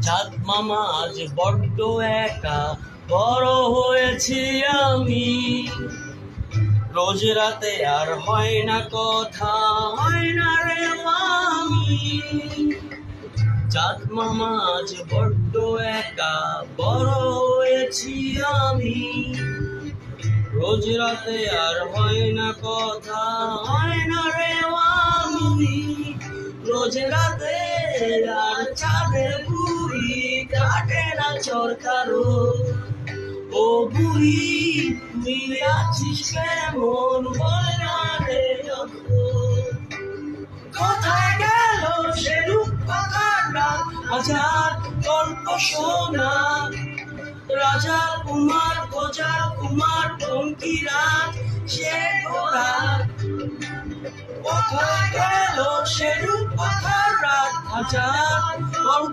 চাঁদ মামা আজ বড্ড একা, বড় হয়েছি আমি। রোজ রাতে আর হয় না কথা, হয় না রে মামি। চাঁদ মামা আজ বড্ড একা, বড় হয়েছি আমি। রোজ রাতে আর হয় না কথা, হয় না রে মামি। রোজ রাতে আর চাঁদের বুড়ি কাটে না চরকারো। ও বুড়ি তুই আছিস কেমন, বল না রে কোথায় গেল সে রূপকথাটা, হাজার গল্প শোনা। রাজা কুমার প্রজা কুমার টঙ্কিরা সে ঘোড়া। কোথায় গেল সে রূপকথার রাত, হাজার